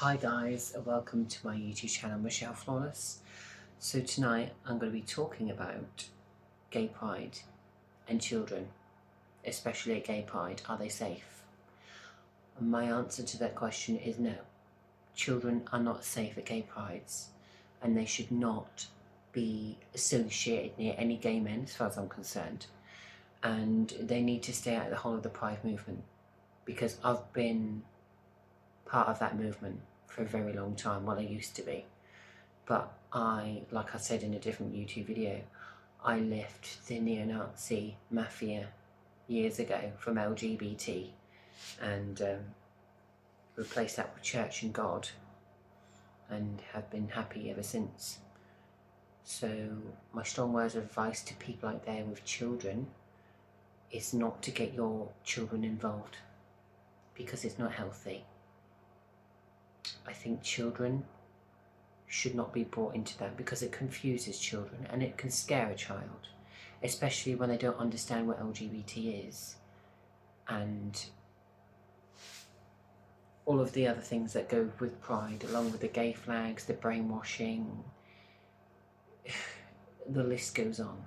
Hi guys, welcome to my YouTube channel, Michelle Flawless. So tonight I'm going to be talking about gay pride and children, especially at gay pride. Are they safe? And my answer to that question is no. Children are not safe at gay prides, and they should not be associated near any gay men as far as I'm concerned. And they need to stay out of the whole of the pride movement, because I've been part of that movement for a very long time. Well, I used to be, but like I said in a different YouTube video, I left the neo-Nazi mafia years ago from LGBT and replaced that with church and God, and have been happy ever since. So my strong words of advice to people out there with children is not to get your children involved, because it's not healthy. I think children should not be brought into that, because it confuses children and it can scare a child, especially when they don't understand what LGBT is and all of the other things that go with pride, along with the gay flags, the brainwashing, the list goes on.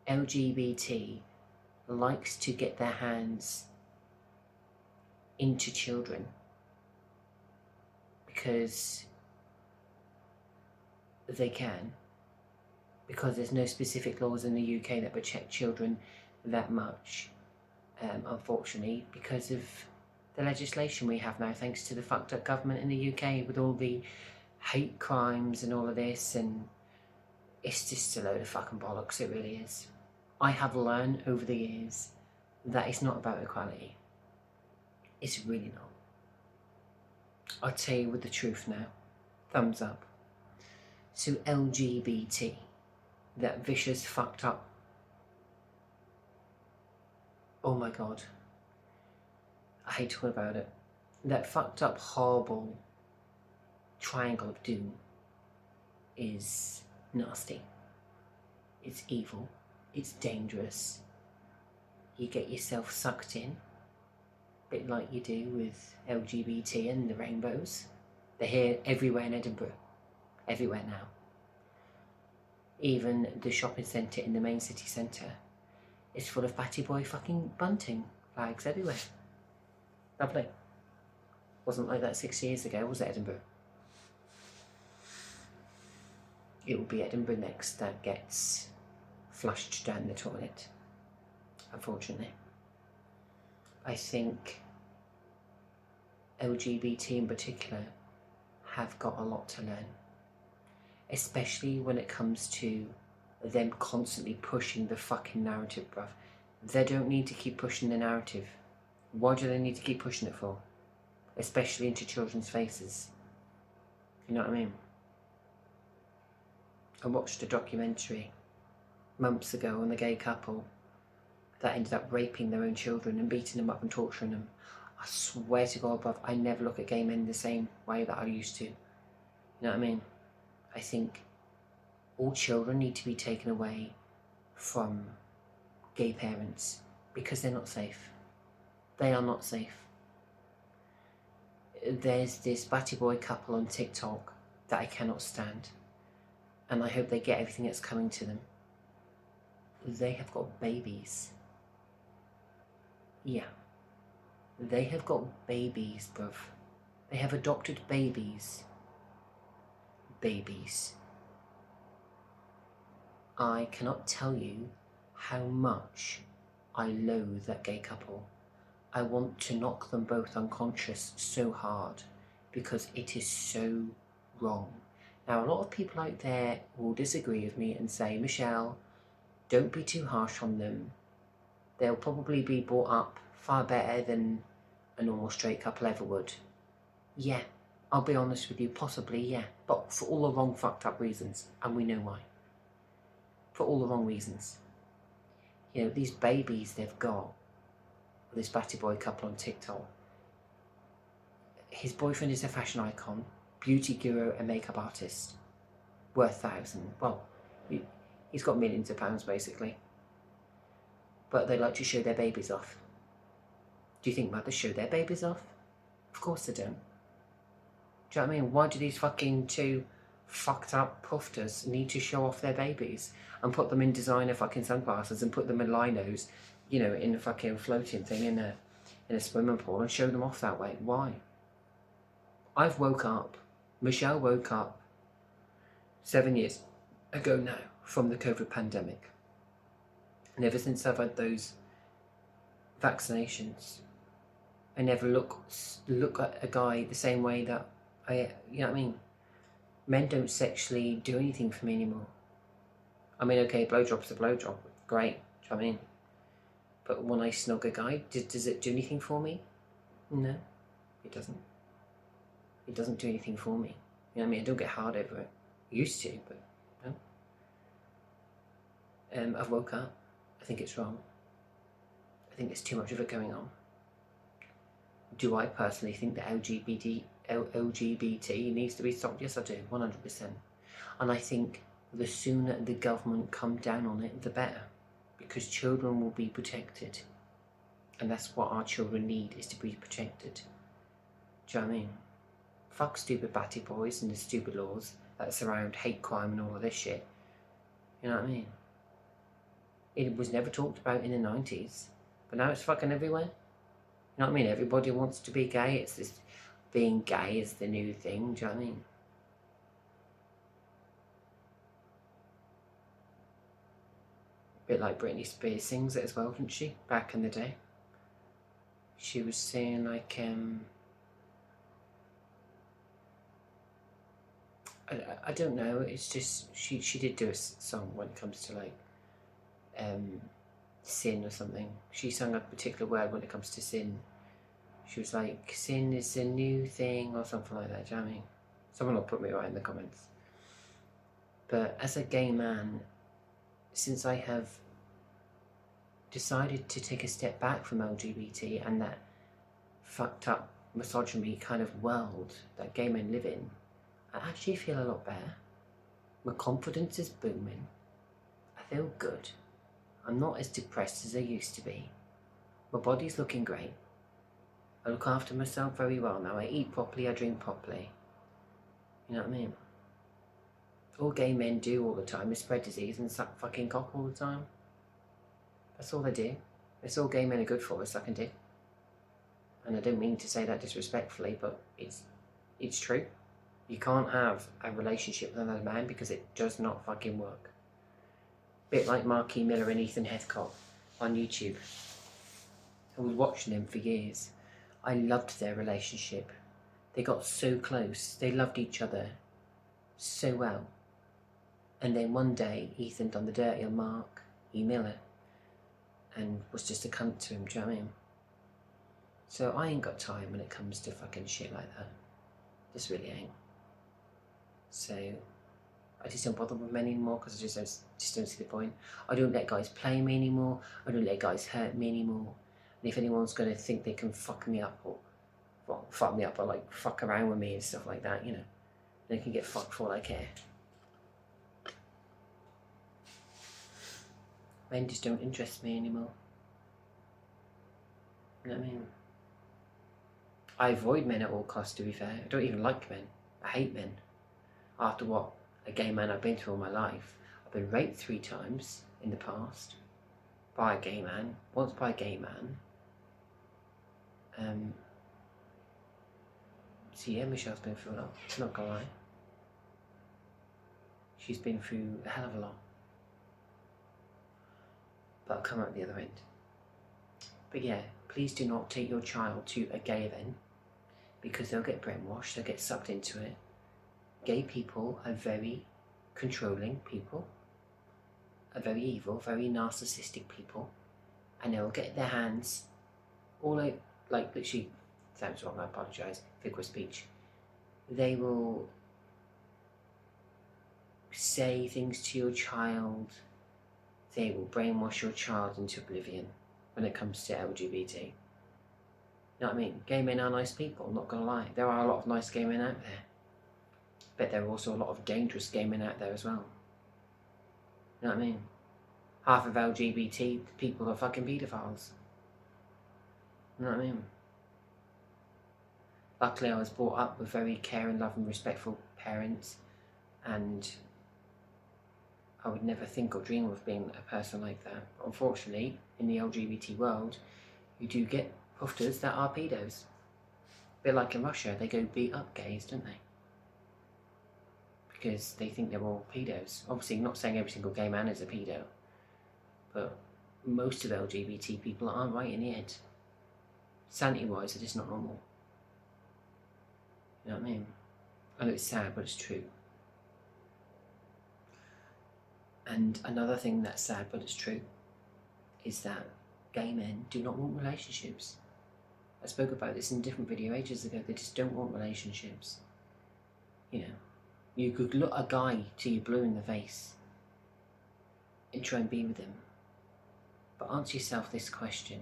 LGBT likes to get their hands into children because they can, because there's no specific laws in the UK that protect children that much, unfortunately, because of the legislation we have now, thanks to the fucked up government in the UK with all the hate crimes and all of this, and it's just a load of fucking bollocks, it really is. I have learned over the years that it's not about equality. It's really not. I'll tell you with the truth now. Thumbs up. So LGBT, that vicious, fucked up, oh my god, I hate talking about it, that fucked up, horrible triangle of doom is nasty. It's evil. It's dangerous. You get yourself sucked in, a bit like you do with LGBT and the rainbows. They're here everywhere in Edinburgh. Everywhere now. Even the shopping centre in the main city centre is full of batty boy fucking bunting flags everywhere. Lovely. Wasn't like that 6 years ago, was it, Edinburgh? It will be Edinburgh next that gets flushed down the toilet, unfortunately. I think LGBT in particular have got a lot to learn, especially when it comes to them constantly pushing the fucking narrative, bruv. They don't need to keep pushing the narrative. Why do they need to keep pushing it for? Especially into children's faces. You know what I mean? I watched a documentary months ago on the gay couple that ended up raping their own children and beating them up and torturing them. I swear to God, bruv, I never look at gay men the same way that I used to. You know what I mean? I think all children need to be taken away from gay parents because they're not safe. They are not safe. There's this batty boy couple on TikTok that I cannot stand, and I hope they get everything that's coming to them. They have got babies. Yeah. They have got babies, bruv. They have adopted babies. Babies. I cannot tell you how much I loathe that gay couple. I want to knock them both unconscious so hard, because it is so wrong. Now, a lot of people out there will disagree with me and say, Michelle, don't be too harsh on them. They'll probably be brought up far better than a normal straight couple ever would. Yeah, I'll be honest with you, possibly, yeah. But for all the wrong fucked up reasons, and we know why. For all the wrong reasons. You know, these babies they've got, this batty boy couple on TikTok, his boyfriend is a fashion icon, beauty guru and makeup artist, worth thousands. Well, he's got millions of pounds basically. But they like to show their babies off. Do you think mothers show their babies off? Of course they don't. Do you know what I mean? Why do these fucking two fucked up pufters need to show off their babies and put them in designer fucking sunglasses and put them in linos, you know, in a fucking floating thing in a swimming pool and show them off that way? Why? I've woke up, Michelle woke up 7 years ago now from the COVID pandemic. And ever since I've had those vaccinations, I never look at a guy the same way that you know what I mean? Men don't sexually do anything for me anymore. I mean, okay, blowjob's a blowjob, great, do you know what I mean? But when I snog a guy, does it do anything for me? No, it doesn't. It doesn't do anything for me. You know what I mean? I don't get hard over it. I used to, but no. I've woke up. I think it's wrong. I think there's too much of it going on. Do I personally think that LGBT needs to be stopped? Yes, I do, 100%. And I think the sooner the government come down on it, the better. Because children will be protected. And that's what our children need, is to be protected. Do you know what I mean? Fuck stupid batty boys and the stupid laws that surround hate crime and all of this shit. You know what I mean? It was never talked about in the 90s. But now it's fucking everywhere. You know what I mean? Everybody wants to be gay. It's this being gay is the new thing. Do you know what I mean? A bit like Britney Spears sings it as well, didn't she? Back in the day. She was saying like, I don't know. It's just she did do a song when it comes to like sin or something. She sung a particular word when it comes to sin. She was like, sin is a new thing or something like that. Do you know what I mean? Someone will put me right in the comments. But as a gay man, since I have decided to take a step back from LGBT and that fucked up misogyny kind of world that gay men live in, I actually feel a lot better. My confidence is booming. I feel good. I'm not as depressed as I used to be. My body's looking great. I look after myself very well now. I eat properly, I drink properly. You know what I mean? All gay men do all the time is spread disease and suck fucking cock all the time. That's all they do. It's all gay men are good for, is sucking dick. And I don't mean to say that disrespectfully, but it's true. You can't have a relationship with another man because it does not fucking work. Bit like Marky Miller and Ethan Heathcote on YouTube. I was watching them for years. I loved their relationship. They got so close. They loved each other so well. And then one day, Ethan done the dirty on Mark E. Miller and was just a cunt to him, do you know what I mean? So I ain't got time when it comes to fucking shit like that. Just really ain't. So I just don't bother with men anymore because I just don't see the point. I don't let guys play me anymore. I don't let guys hurt me anymore. And if anyone's going to think they can fuck me up or like fuck around with me and stuff like that, you know, they can get fucked for all I care. Men just don't interest me anymore. You know what I mean? I avoid men at all costs, to be fair. I don't even like men. I hate men. After what a gay man I've been through all my life. I've been raped 3 times in the past by a gay man. Once by a gay man. So yeah, Michelle's been through a lot. Not gonna lie. She's been through a hell of a lot. But I'll come out the other end. But yeah, please do not take your child to a gay event because they'll get brainwashed, they'll get sucked into it. Gay people are very controlling people, are very evil, very narcissistic people, and they'll get their hands all like literally, sounds wrong, I apologise, figure of speech. They will say things to your child, they will brainwash your child into oblivion when it comes to LGBT. You know what I mean? Gay men are nice people, I'm not gonna lie. There are a lot of nice gay men out there. But there are also a lot of dangerous gay men out there as well. You know what I mean? Half of LGBT people are fucking paedophiles. You know what I mean? Luckily, I was brought up with very caring, loving, respectful parents, and I would never think or dream of being a person like that. But unfortunately, in the LGBT world, you do get pufters that are pedos. A bit like in Russia, they go beat up gays, don't they? Because they think they're all pedos. Obviously, not saying every single gay man is a pedo, but most of LGBT people aren't right in the head. Sanity-wise, they're just not normal. You know what I mean? I know it's sad, but it's true. And another thing that's sad, but it's true, is that gay men do not want relationships. I spoke about this in a different video ages ago. They just don't want relationships. You know, you could look a guy till you're blue in the face and try and be with him. But answer yourself this question.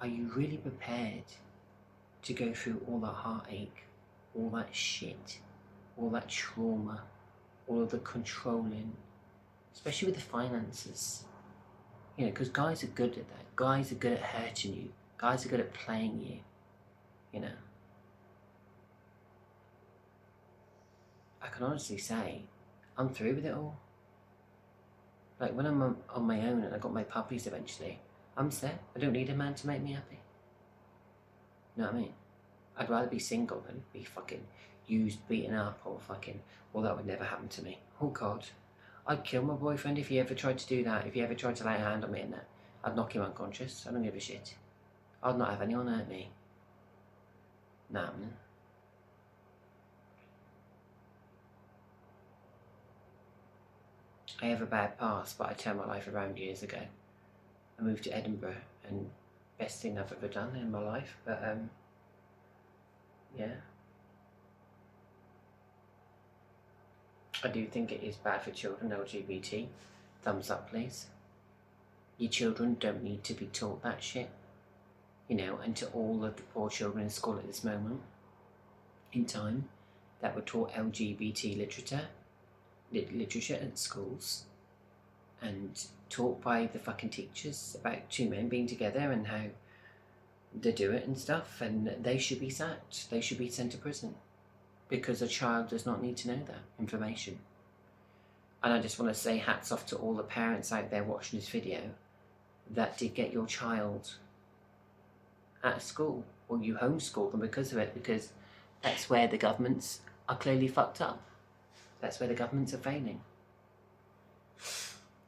Are you really prepared to go through all that heartache, all that shit, all that trauma, all of the controlling, especially with the finances? You know, because guys are good at that. Guys are good at hurting you. Guys are good at playing you. You know. I can honestly say, I'm through with it all. Like, when I'm on my own and I got my puppies eventually, I'm set. I don't need a man to make me happy. You know what I mean? I'd rather be single than be fucking used, beaten up, or fucking... Well, that would never happen to me. Oh, God. I'd kill my boyfriend if he ever tried to do that. If he ever tried to lay a hand on me in that. I'd knock him unconscious. I don't give a shit. I'd not have anyone hurt me. Nah, man. I have a bad past, but I turned my life around years ago. I moved to Edinburgh, and best thing I've ever done in my life, but yeah. I do think it is bad for children, LGBT. Thumbs up, please. Your children don't need to be taught that shit. You know, and to all of the poor children in school at this moment in time that were taught LGBT literature at schools and taught by the fucking teachers about two men being together and how they do it and stuff, and they should be sacked. They should be sent to prison because a child does not need to know that information. And I just want to say hats off to all the parents out there watching this video that did get your child at school, or you homeschooled them because of it, because that's where the governments are clearly fucked up. That's where the governments are failing.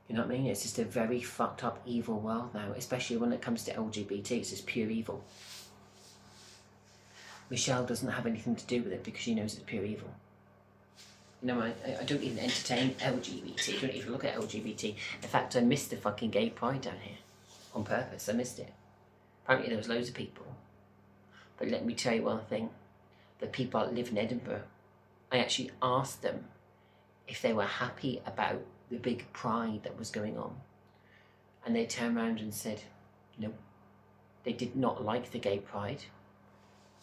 You know what I mean? It's just a very fucked up, evil world now, especially when it comes to LGBT. It's just pure evil. Michelle doesn't have anything to do with it because she knows it's pure evil. You know, I don't even entertain LGBT. I don't even look at LGBT. In fact, I missed the fucking gay pride down here. On purpose, I missed it. Apparently there was loads of people. But let me tell you one thing. The people that live in Edinburgh, I actually asked them if they were happy about the big pride that was going on. And they turned around and said, no. They did not like the gay pride.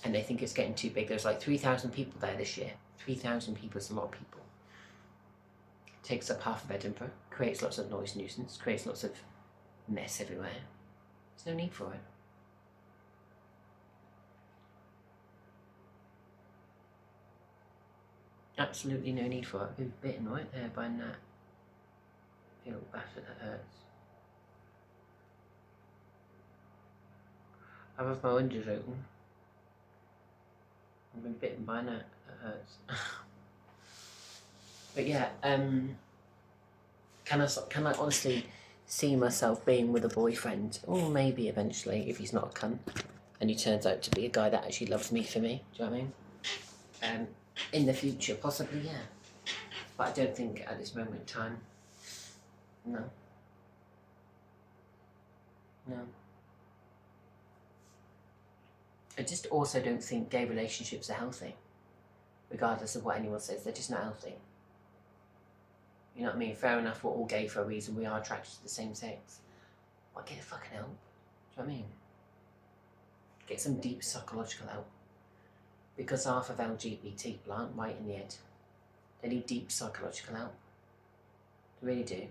And they think it's getting too big. There's like 3,000 people there this year. 3,000 people is a lot of people. Takes up half of Edinburgh. Creates lots of noise nuisance. Creates lots of mess everywhere. There's no need for it. Absolutely no need for it. Ooh, bitten right there by a gnat. Feel battered, that hurts. I have my windows open. I've been bitten by a gnat, that hurts. But yeah, can I honestly see myself being with a boyfriend, or maybe eventually, if he's not a cunt, and he turns out to be a guy that actually loves me for me, do you know what I mean? In the future, possibly, yeah. But I don't think at this moment in time, no. No. I just also don't think gay relationships are healthy. Regardless of what anyone says, they're just not healthy. You know what I mean? Fair enough, we're all gay for a reason, we are attracted to the same sex. But get fucking help. Do you know what I mean? Get some deep psychological help. Because half of LGBT people aren't right in the head. They need deep psychological help. They really do.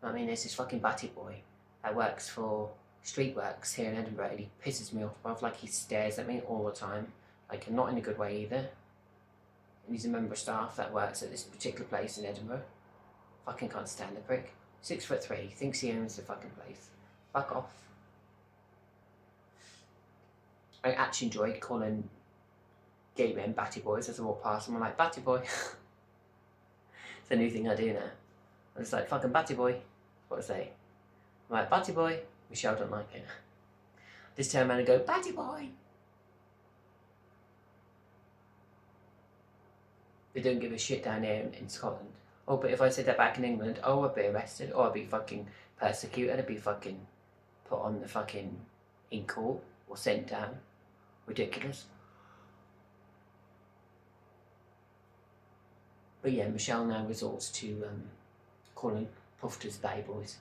I mean, there's this fucking batty boy that works for street works here in Edinburgh, and he pisses me off, bruv. Like, he stares at me all the time, like, not in a good way either. And he's a member of staff that works at this particular place in Edinburgh. Fucking can't stand the prick. 6'3", thinks he owns the fucking place. Fuck off. I actually enjoyed calling gay men batty boys as I walk past them. I'm like, batty boy. It's a new thing I do now. I'm just like, fucking batty boy. What I say. I'm like, batty boy. Michelle don't like it. Just turn around and go, batty boy. They don't give a shit down here in Scotland. Oh, but if I said that back in England, oh, I'd be arrested, or I'd be fucking persecuted, I'd be fucking put on the fucking in court, or sent down. Ridiculous. But yeah, Michelle now resorts to calling pufters batty boys.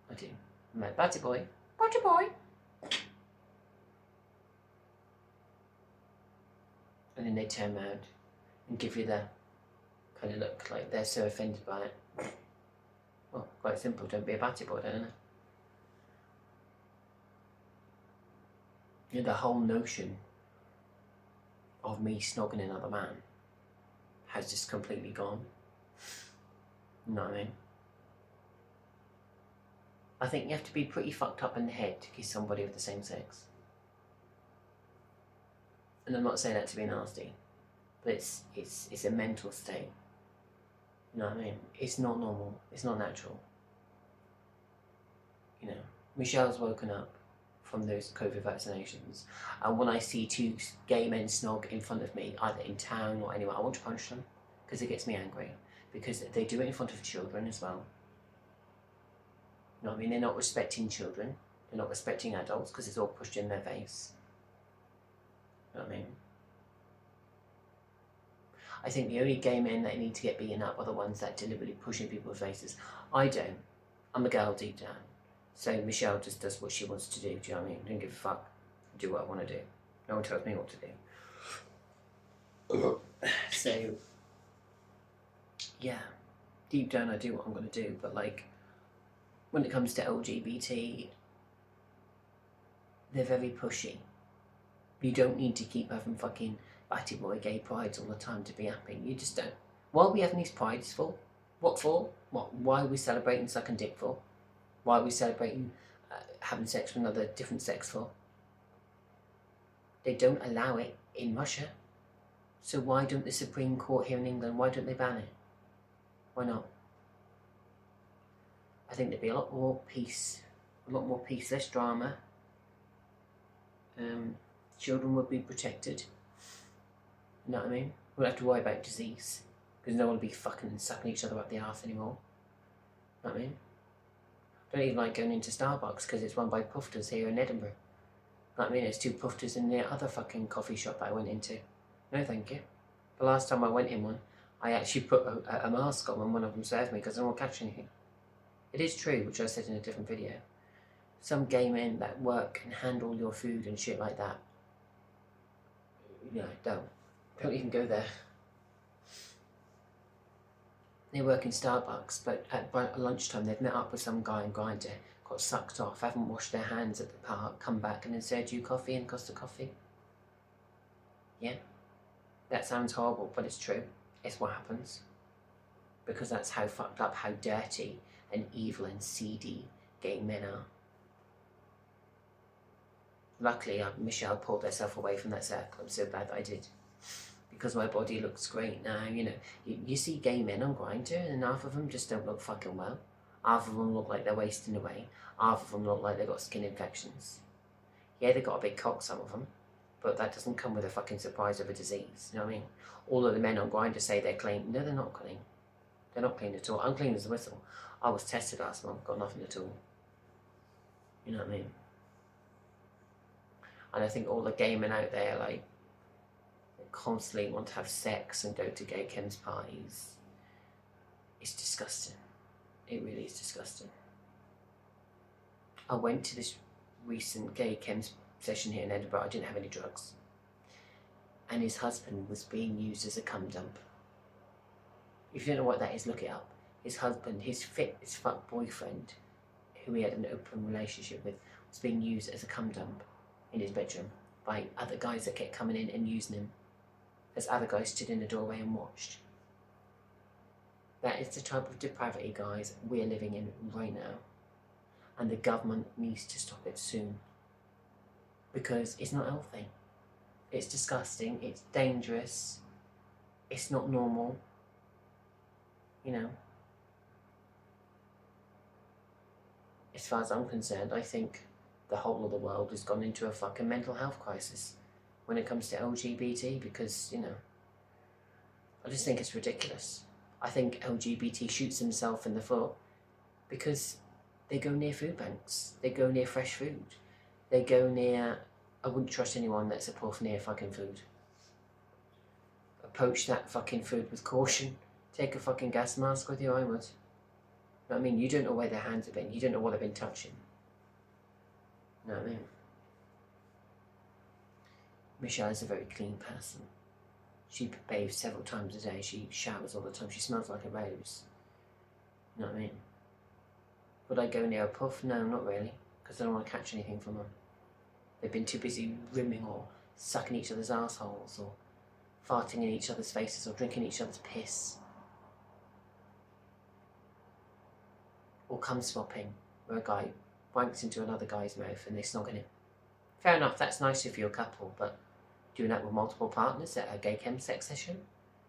I do. I'm like, batty boy, batty boy. And then they turn around and give you the kind of look like they're so offended by it. Well, quite simple, don't be a batty boy, don't it? You know, the whole notion of me snogging another man has just completely gone. You know what I mean? I think you have to be pretty fucked up in the head to kiss somebody of the same sex. And I'm not saying that to be nasty, but it's a mental state. You know what I mean? It's not normal. It's not natural. You know, Michelle's woken up from those COVID vaccinations, and when I see two gay men snog in front of me, either in town or anywhere, I want to punch them, because it gets me angry. Because they do it in front of children as well. You know what I mean? They're not respecting children. They're not respecting adults, because it's all pushed in their face. You know what I mean? I think the only gay men that need to get beaten up are the ones that deliberately push in people's faces. I don't. I'm a girl deep down. So Michelle just does what she wants to do. Do you know what I mean? Don't give a fuck. Do what I want to do. No one tells me what to do. So, yeah. Deep down I do what I'm going to do. But like, when it comes to LGBT, they're very pushy. You don't need to keep having fucking batty boy gay prides all the time to be happy. You just don't. Why are we having these prides for? What for? What? Why are we celebrating sucking dick for? Why are we celebrating having sex with another different sex for? They don't allow it in Russia. So why don't the Supreme Court here in England, why don't they ban it? Why not? I think there'd be a lot more peace, less drama. Children would be protected. You know what I mean? We wouldn't have to worry about disease, because no one would be fucking and sucking each other up the arse anymore. You know what I mean? I don't even like going into Starbucks because it's run by pufters here in Edinburgh. You know what I mean? It's two pufters in the other fucking coffee shop that I went into. No thank you. The last time I went in one, I actually put a mask on when one of them served me because I don't want to catch anything. It is true, which I said in a different video. Some gay men that work and handle your food and shit like that, you know, don't even go there. They work in Starbucks, but at lunchtime they've met up with some guy in Grindr, got sucked off, haven't washed their hands at the park, come back and then served you coffee and Costa coffee. Yeah, that sounds horrible, but it's true. It's what happens. Because that's how fucked up, how dirty and evil and seedy gay men are. Luckily, Michelle pulled herself away from that circle. I'm so glad that I did. Because my body looks great now, you know. You see gay men on Grindr and half of them just don't look fucking well. Half of them look like they're wasting away. Half of them look like they've got skin infections. Yeah, they've got a big cock, some of them. But that doesn't come with a fucking surprise of a disease, you know what I mean? All of the men on Grindr say they're clean. No, they're not clean. They're not clean at all. I'm clean as a whistle. I was tested last month, got nothing at all. You know what I mean? And I think all the gay men out there, like, constantly want to have sex and go to gay chems parties. It's disgusting. It really is disgusting. I went to this recent gay chems session here in Edinburgh. I didn't have any drugs. And his husband was being used as a cum dump. If you don't know what that is, look it up. His husband, his fit as fuck boyfriend, who he had an open relationship with, was being used as a cum dump in his bedroom by other guys that kept coming in and using him as other guys stood in the doorway and watched. That is the type of depravity, guys, we're living in right now. And the government needs to stop it soon. Because it's not healthy. It's disgusting. It's dangerous. It's not normal. You know. As far as I'm concerned, I think the whole of the world has gone into a fucking mental health crisis when it comes to LGBT because, you know, I just think it's ridiculous. I think LGBT shoots himself in the foot because they go near food banks. They go near fresh food. They go near... I wouldn't trust anyone that's a puff near fucking food. Approach that fucking food with caution. Take a fucking gas mask with you, I would. You know what I mean? You don't know where their hands have been. You don't know what they've been touching. You know what I mean? Michelle is a very clean person. She bathes several times a day. She showers all the time. She smells like a rose. You know what I mean? Would I go near a puff? No, not really. Because I don't want to catch anything from them. They've been too busy rimming or sucking each other's assholes or farting in each other's faces or drinking each other's piss. Or cum swapping, where a guy wanks into another guy's mouth and they snog in it. Fair enough, that's nice if you're a couple, but doing that with multiple partners at a gay chem sex session,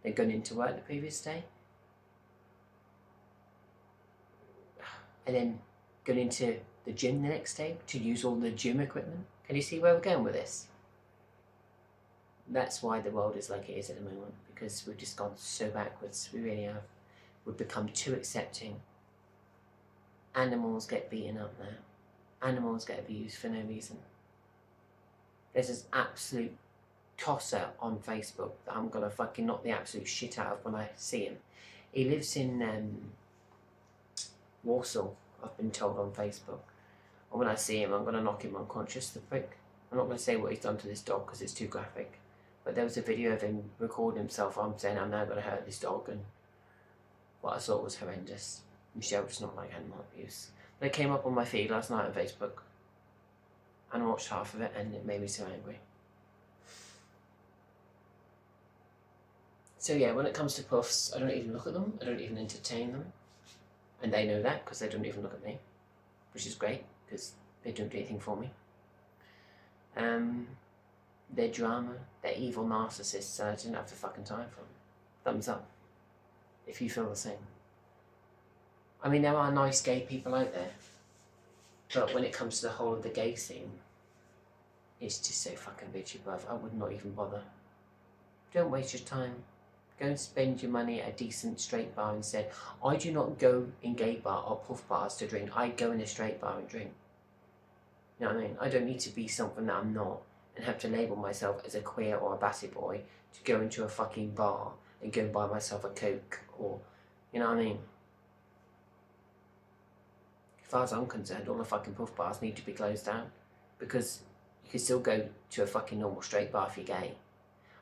then going into work the previous day, and then going into the gym the next day to use all the gym equipment. Can you see where we're going with this? That's why the world is like it is at the moment, because we've just gone so backwards. We really have. We've become too accepting. Animals get beaten up now. Animals get abused for no reason. There's this absolute tosser on Facebook that I'm gonna fucking knock the absolute shit out of when I see him. He lives in Warsaw, I've been told on Facebook. And when I see him, I'm gonna knock him unconscious, the prick. I'm not gonna say what he's done to this dog because it's too graphic. But there was a video of him recording himself. I'm saying I'm now gonna hurt this dog, and what I saw was horrendous. Michelle does not like animal abuse. But it came up on my feed last night on Facebook. And I watched half of it and it made me so angry. So yeah, when it comes to puffs, I don't even look at them. I don't even entertain them. And they know that because they don't even look at me. Which is great because they don't do anything for me. Their drama, they're evil narcissists, and I didn't have the fucking time for them. Thumbs up if you feel the same. I mean, there are nice gay people out there, but when it comes to the whole of the gay scene, it's just so fucking bitchy, bruv. I would not even bother. Don't waste your time. Go and spend your money at a decent straight bar instead. I do not go in gay bar or puff bars to drink. I go in a straight bar and drink. You know what I mean? I don't need to be something that I'm not and have to label myself as a queer or a batty boy to go into a fucking bar and go and buy myself a Coke or, you know what I mean? As far as I'm concerned, all the fucking puff bars need to be closed down because you can still go to a fucking normal straight bar if you're gay.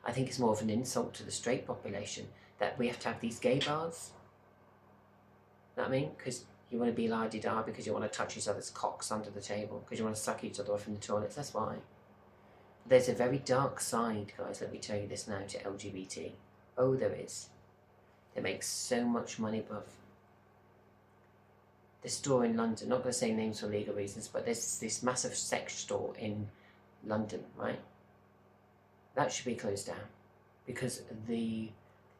I think it's more of an insult to the straight population that we have to have these gay bars. You know what I mean? Because you want to be la-di-da because you want to touch each other's cocks under the table because you want to suck each other off in the toilets. That's why. There's a very dark side, guys, let me tell you this now, to LGBT. Oh, there is. They make so much money, bruv. The store in London, not going to say names for legal reasons, but there's this massive sex store in London, right? That should be closed down because the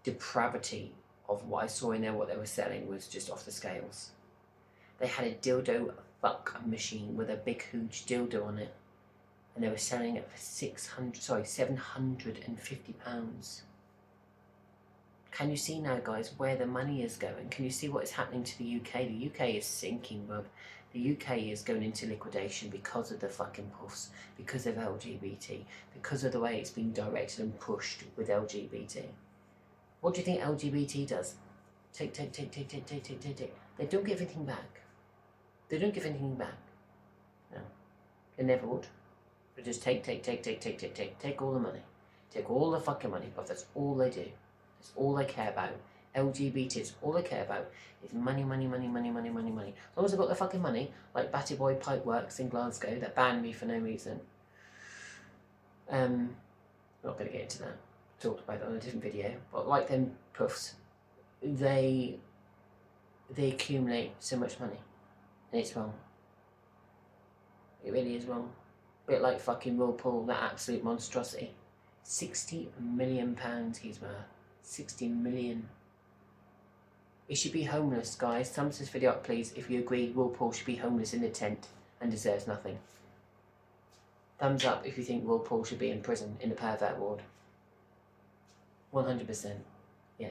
depravity of what I saw in there, what they were selling was just off the scales. They had a dildo fuck machine with a big huge dildo on it, and they were selling it for £750. Can you see now, guys, where the money is going? Can you see what is happening to the UK? The UK is sinking, bruv. The UK is going into liquidation because of the fucking puffs, because of LGBT, because of the way it's been directed and pushed with LGBT. What do you think LGBT does? Take. They don't give anything back. They don't give anything back. No. They never would. They just take all the money. Take all the fucking money, but that's all they do. That's all they care about LGBTs, all they care about is money, money, money, money, money, money, money. As long as I've got the fucking money, like Batty Boy Pipeworks in Glasgow that banned me for no reason. I'm not going to get into that. Talked about that on a different video. But like them puffs, they accumulate so much money, and it's wrong. It really is wrong. A bit like fucking Will Paul, that absolute monstrosity. £60 million he's worth. 60 million. He should be homeless, guys. Thumbs this video up, please, if you agree Will Paul should be homeless in a tent and deserves nothing. Thumbs up if you think Will Paul should be in prison in the pervert ward. 100%. Yeah.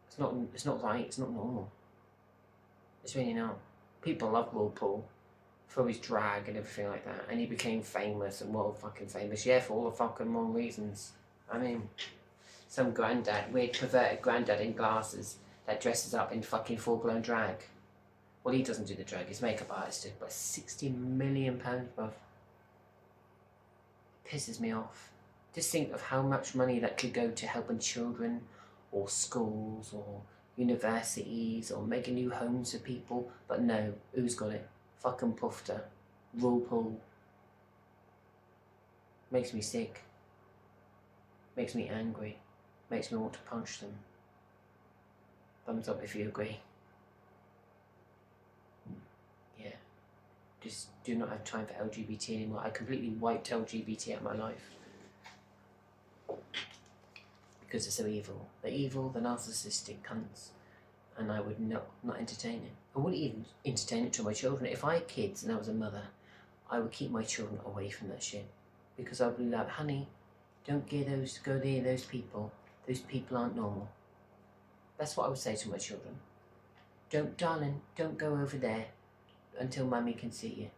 It's not right, it's not normal. It's really not. People love Will Paul for his drag and everything like that, and he became famous and world fucking famous, yeah, for all the fucking wrong reasons. I mean, some granddad, weird perverted granddad in glasses that dresses up in fucking full-blown drag. Well, he doesn't do the drag, his makeup artist did, but £60 million, bruv. Pisses me off. Just think of how much money that could go to helping children, or schools, or universities, or making new homes for people, but no, who's got it? Fucking Pufter. Will Paul. Makes me sick. Makes me angry. Makes me want to punch them. Thumbs up if you agree. Yeah. Just do not have time for LGBT anymore. I completely wiped LGBT out of my life. Because they're so evil. They're evil, they're narcissistic cunts. And I would not entertain it. I wouldn't even entertain it to my children. If I had kids and I was a mother, I would keep my children away from that shit. Because I'd be like, honey, don't go near those people. Those people aren't normal. That's what I would say to my children. Darling, don't go over there until mummy can see you.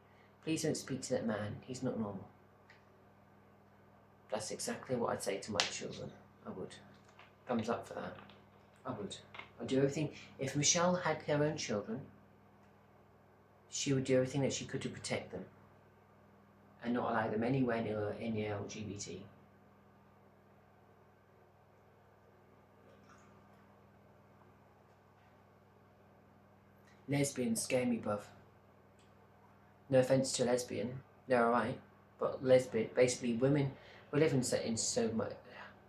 Please don't speak to that man. He's not normal. That's exactly what I'd say to my children. I would. Thumbs up for that. I would. I'd do everything. If Michelle had her own children, she would do everything that she could to protect them and not allow them anywhere near any LGBT. Lesbians scare me, bruv. No offence to a lesbian, they're alright, but basically women, we live in so much.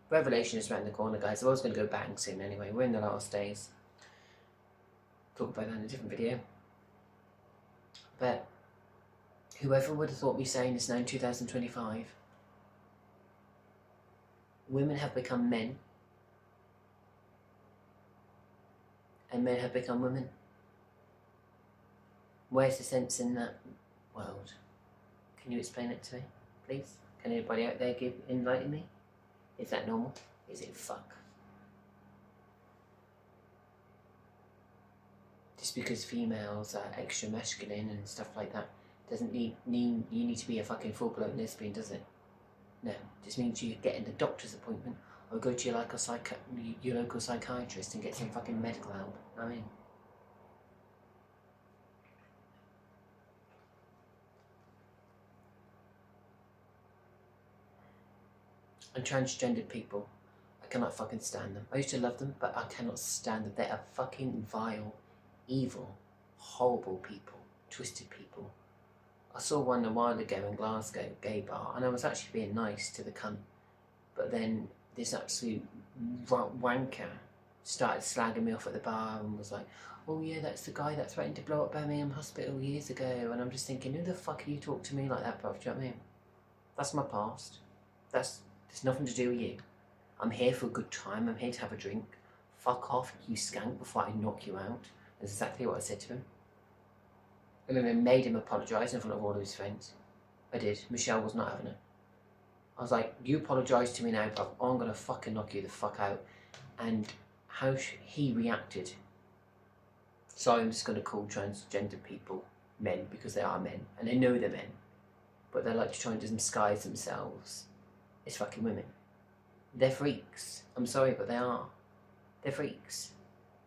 Revelation is around the corner, guys. I was going to go bang soon anyway. We're in the last days. Talk about that in a different video. But whoever would have thought me saying this now in 2025? Women have become men. And men have become women. Where's the sense in that world? Can you explain it to me, please? Can anybody out there enlighten me? Is that normal? Is it fuck? Just because females are extra masculine and stuff like that doesn't mean you need to be a fucking full-blown lesbian, does it? No, it just means you get in the doctor's appointment or go to your local psychiatrist and get some fucking medical help. I mean, and transgendered people, I cannot fucking stand them. I used to love them, but I cannot stand them. They are fucking vile, evil, horrible people, twisted people. I saw one a while ago in Glasgow, gay bar, and I was actually being nice to the cunt. But then this absolute wanker started slagging me off at the bar and was like, oh yeah, that's the guy that threatened to blow up Birmingham Hospital years ago. And I'm just thinking, who the fuck are you talk to me like that, bruv? Do you know what I mean? That's my past. There's nothing to do with you. I'm here for a good time. I'm here to have a drink. Fuck off, you skank, before I knock you out. That's exactly what I said to him. And then I made him apologise in front of all of his friends. I did. Michelle was not having it. I was like, you apologise to me now, bruv, or I'm going to fucking knock you the fuck out. And how he reacted. So I'm just going to call transgender people men, because they are men. And they know they're men. But they like to try and disguise themselves. It's fucking women. They're freaks. I'm sorry, but they are. They're freaks.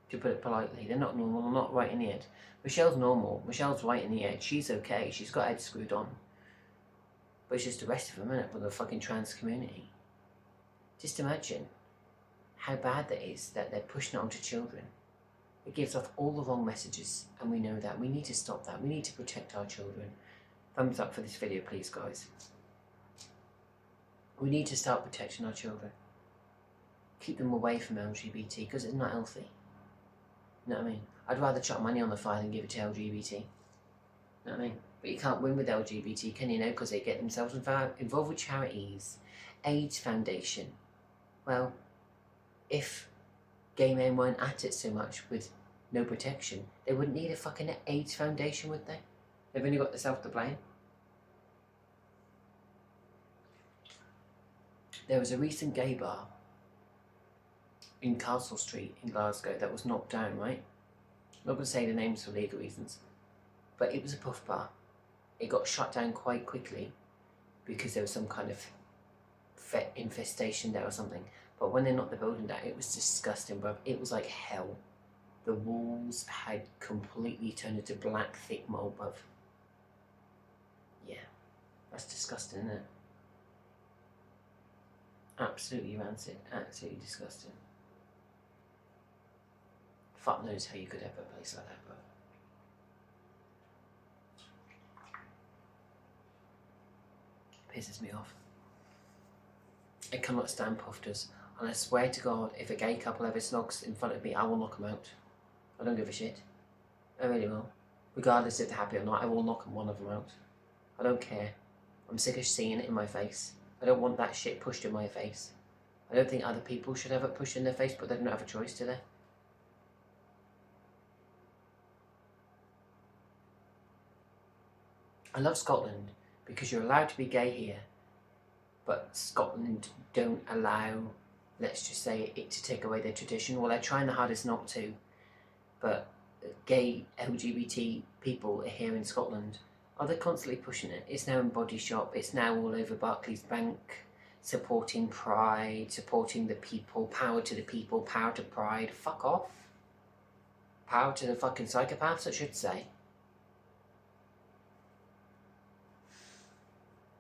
To put it politely. They're not normal, they're not right in the head. Michelle's normal. Michelle's right in the head. She's okay. She's got her head screwed on. But it's just the rest of them, innit? With the fucking trans community. Just imagine how bad that is that they're pushing it onto children. It gives off all the wrong messages, and we know that. We need to stop that. We need to protect our children. Thumbs up for this video, please, guys. We need to start protecting our children. Keep them away from LGBT, because it's not healthy. You know what I mean? I'd rather chuck money on the fire than give it to LGBT. You know what I mean? But you can't win with LGBT, can you know? Because they get themselves involved with charities. AIDS Foundation. Well, if gay men weren't at it so much with no protection, they wouldn't need a fucking AIDS Foundation, would they? They've only got themselves to blame. There was a recent gay bar in Castle Street in Glasgow that was knocked down, right? I'm not going to say the names for legal reasons, but it was a puff bar. It got shut down quite quickly because there was some kind of infestation there or something. But when they knocked the building down, it was disgusting, bruv. It was like hell. The walls had completely turned into black, thick mold, bruv. Yeah, that's disgusting, isn't it? Absolutely rancid, absolutely disgusting. Fuck knows how you could have a place like that, bruv. Pisses me off. I cannot stand pufters. And I swear to God, if a gay couple ever snogs in front of me, I will knock them out. I don't give a shit. I really will. Regardless if they're happy or not, I will knock one of them out. I don't care. I'm sick of seeing it in my face. I don't want that shit pushed in my face. I don't think other people should have it pushed in their face, but they don't have a choice, do they? I love Scotland because you're allowed to be gay here, but Scotland don't allow, let's just say, it to take away their tradition. Well, they're trying the hardest not to, but gay LGBT people here in Scotland, they're constantly pushing it. It's now in Body Shop, it's now all over Barclays Bank, supporting Pride, supporting the people, power to the people, power to Pride. Fuck off. Power to the fucking psychopaths, I should say.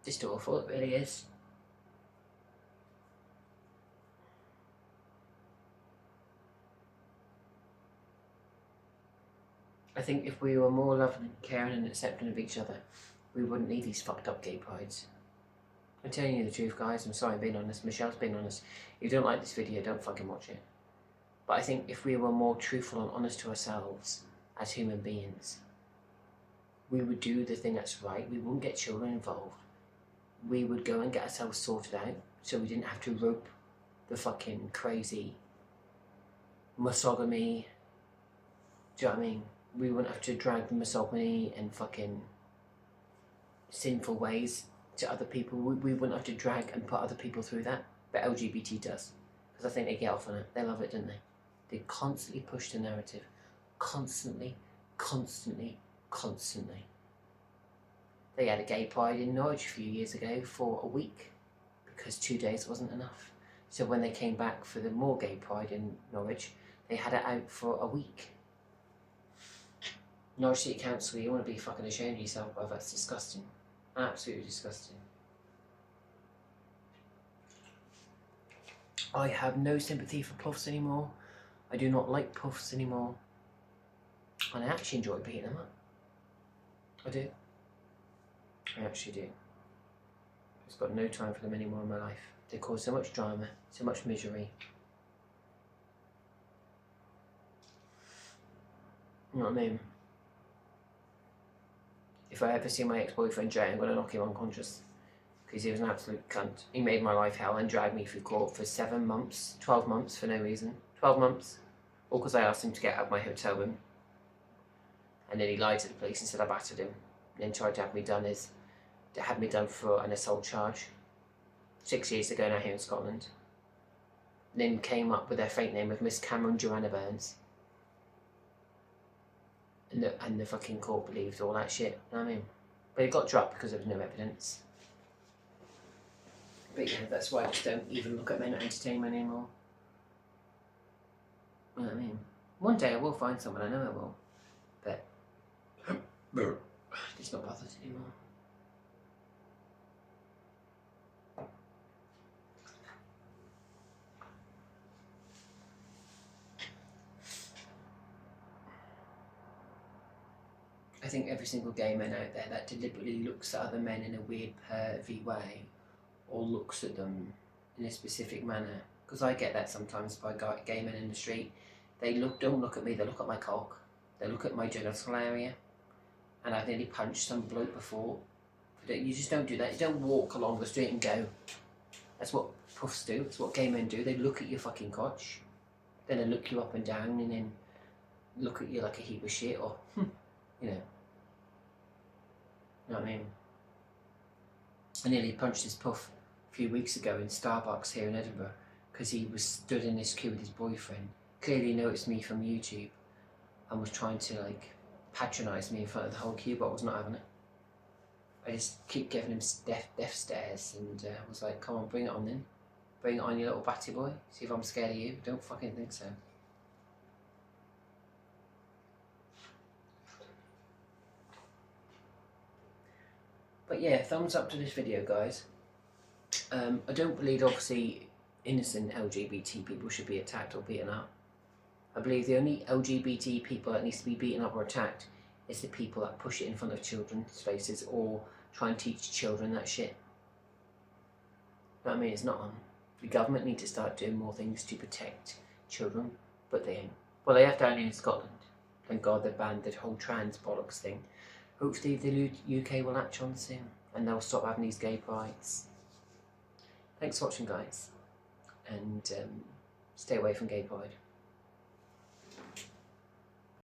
Just awful, it really is. I think if we were more loving, caring and accepting of each other, we wouldn't need these fucked up gay prides. I'm telling you the truth, guys. I'm sorry I'm being honest. Michelle's being honest. If you don't like this video, don't fucking watch it. But I think if we were more truthful and honest to ourselves as human beings, we would do the thing that's right. We wouldn't get children involved. We would go and get ourselves sorted out so we didn't have to rope the fucking crazy misogyny. Do you know what I mean? We wouldn't have to drag the misogyny and fucking sinful ways to other people. We wouldn't have to drag and put other people through that. But LGBT does. Because I think they get off on it. They love it, don't they? They constantly push the narrative. Constantly, constantly, constantly. They had a gay pride in Norwich a few years ago for a week because 2 days wasn't enough. So when they came back for the more gay pride in Norwich, they had it out for a week. Norwich City Council, you want to be fucking ashamed of yourself, bruv. That's disgusting. Absolutely disgusting. I have no sympathy for puffs anymore. I do not like puffs anymore. And I actually enjoy beating them up. I do. I actually do. I've got no time for them anymore in my life. They cause so much drama, so much misery. You know what I mean? If I ever see my ex-boyfriend Jay, I'm going to knock him unconscious. Because he was an absolute cunt. He made my life hell and dragged me through court for 7 months, 12 months for no reason. 12 months. All because I asked him to get out of my hotel room. And then he lied to the police and said I battered him. And then tried to have me done for an assault charge. 6 years ago now here in Scotland. And then came up with their fake name of Miss Cameron Joanna Burns. And the fucking court believed all that shit, you know what I mean? But it got dropped because there was no evidence. But yeah, that's why I just don't even look at men entertainment anymore. You know what I mean? One day I will find someone, I know I will. But it's not bothered anymore. think every single gay man out there that deliberately looks at other men in a weird pervy way, or looks at them in a specific manner, because I get that sometimes by gay men in the street. They don't look at me, they look at my cock, they look at my genital area, and I've nearly punched some bloke before. You just don't do that. You don't walk along the street and go. That's what puffs do, that's what gay men do. They look at your fucking crotch, then they look you up and down, and then look at you like a heap of shit, or, you know what I mean? I nearly punched this puff a few weeks ago in Starbucks here in Edinburgh because he was stood in this queue with his boyfriend. Clearly noticed me from YouTube and was trying to like patronise me in front of the whole queue, but I was not having it. I just keep giving him death stares and was like, come on, bring it on then. Bring it on, you little batty boy. See if I'm scared of you. Don't fucking think so. But yeah, thumbs up to this video, guys. I don't believe, obviously, innocent LGBT people should be attacked or beaten up. I believe the only LGBT people that needs to be beaten up or attacked is the people that push it in front of children's faces or try and teach children that shit. You know what I mean? It's not on. The government need to start doing more things to protect children, but they ain't. Well, they have down here in Scotland. Thank God they banned the whole trans bollocks thing. Hopefully the UK will latch on soon and they'll stop having these gay prides. Thanks for watching, guys, and stay away from gay pride.